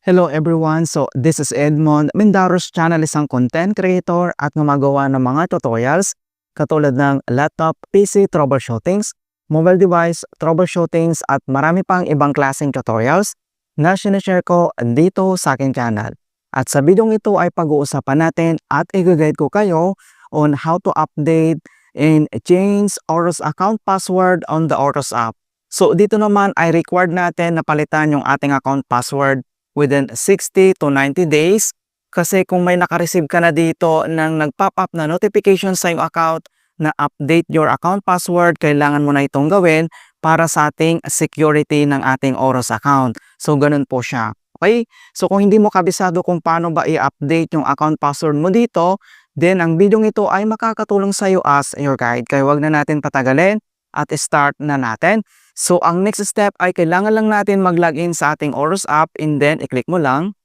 Hello everyone, so this is Edmond. Mindaros channel, isang content creator at gumagawa ng mga tutorials katulad ng laptop, PC troubleshootings, mobile device troubleshootings at marami pang ibang klaseng tutorials na sinishare ko dito sa aking channel. At sa video ito ay pag-uusapan natin at i-guide ko kayo on how to update and change Oros account password on the Oros app. So dito naman ay required natin na palitan yung ating account password within 60 to 90 days. Kasi kung may nakareceive ka na dito ng nag-pop up na notification sa iyong account na update your account password, kailangan mo na itong gawin para sa ating security ng ating Oros account. So ganun po siya. Okay? So kung hindi mo kabisado kung paano ba i-update yung account password mo dito, then ang video ito ay makakatulong sa iyo as your guide. Kaya wag na natin patagalin at start na natin. So, ang next step ay kailangan lang natin mag-login sa ating Oros app and then i-click mo lang.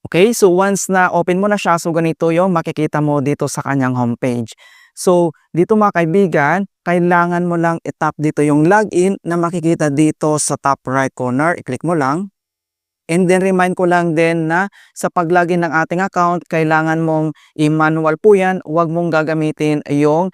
Okay, so once na open mo na siya, so ganito yung makikita mo dito sa kanyang homepage. So, dito mga kaibigan, kailangan mo lang i-tap dito yung login na makikita dito sa top right corner. I-click mo lang. And then remind ko lang din na sa pag-login ng ating account, kailangan mong i-manual po yan. Huwag mong gagamitin yung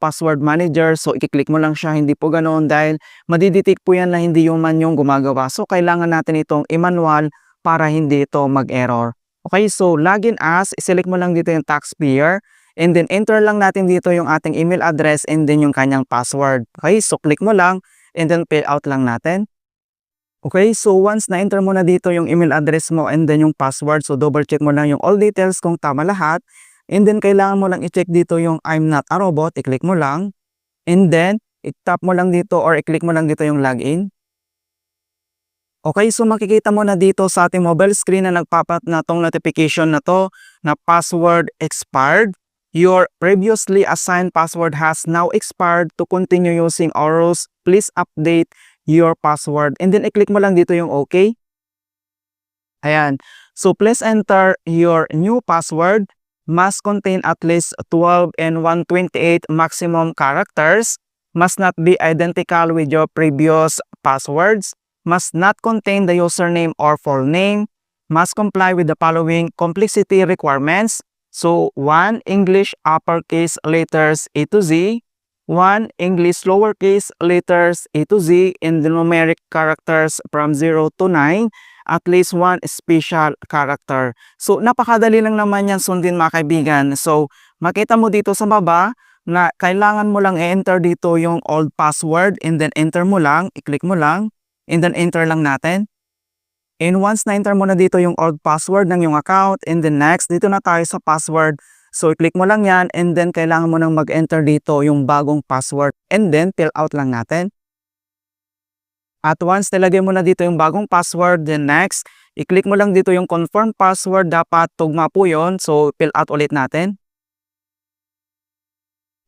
password manager. So i-click mo lang siya, hindi po ganoon dahil madidetect po yan na hindi human yung gumagawa. So kailangan natin itong i-manual para hindi ito mag-error. Okay, so login as, select mo lang dito yung taxpayer. And then enter lang natin dito yung ating email address and then yung kanyang password. Okay, so click mo lang and then fill out lang natin. Okay, so once na-enter mo na dito yung email address mo and then yung password, so double check mo lang yung all details kung tama lahat. And then kailangan mo lang i-check dito yung I'm not a robot, i-click mo lang. And then, i-tap mo lang dito or i-click mo lang dito yung login. Okay, so makikita mo na dito sa ating mobile screen na nagpapat na tong notification na to na password expired. Your previously assigned password has now expired. To continue using Oros, please update your password. And then i-click mo lang dito yung OK. Ayan. So please enter your new password. Must contain at least 12 and 128 maximum characters. Must not be identical with your previous passwords. Must not contain the username or full name. Must comply with the following complexity requirements. So 1. English uppercase letters A to Z. 1. English lowercase letters A to Z in the numeric characters from 0 to 9. At least 1 special character. So, napakadali lang naman yan sundin mga kaibigan. So, makita mo dito sa baba na kailangan mo lang i-enter dito yung old password and then enter mo lang, i-click mo lang, and then enter lang natin. And once na-enter mo na dito yung old password ng yung account, and then next, dito na tayo sa password. So, i-click mo lang yan and then kailangan mo nang mag-enter dito yung bagong password and then fill out lang natin. At once nilagay mo na dito yung bagong password, then next, i-click mo lang dito yung confirm password. Dapat tugma po yun. So, fill out ulit natin.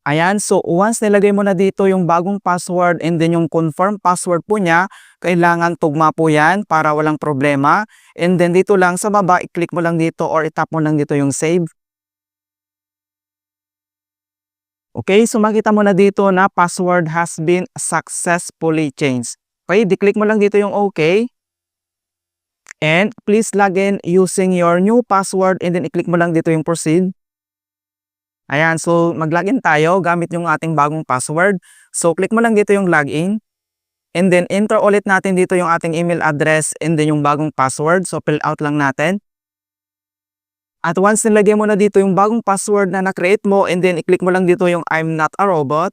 Ayan, so once nilagay mo na dito yung bagong password and then yung confirm password po niya, kailangan tugma po yan para walang problema. And then dito lang sa baba, i-click mo lang dito or i-tap mo lang dito yung save. Okay, so makita mo na dito na password has been successfully changed. Okay, di-click mo lang dito yung OK. And please log in using your new password and then i-click mo lang dito yung proceed. Ayan, so mag-login tayo gamit yung ating bagong password. So click mo lang dito yung login. And then enter ulit natin dito yung ating email address and then yung bagong password. So fill out lang natin. At once nilagay mo na dito yung bagong password na na-create mo and then i-click mo lang dito yung I'm not a robot.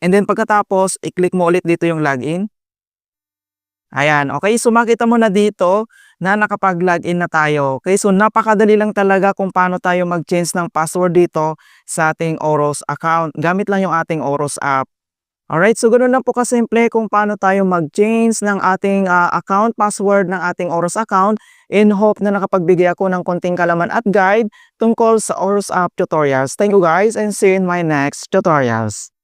And then pagkatapos, i-click mo ulit dito yung login. Ayan, okay. So makita mo na dito na nakapag-login na tayo. Okay, so napakadali lang talaga kung paano tayo mag-change ng password dito sa ating Oros account. Gamit lang yung ating Oros app. Alright, so ganoon lang po kasimple kung paano tayo mag-change ng ating account password ng ating Oros account. In hope na nakapagbigay ako ng konting kalaman at guide tungkol sa Oros app tutorials. Thank you guys and see you in my next tutorials.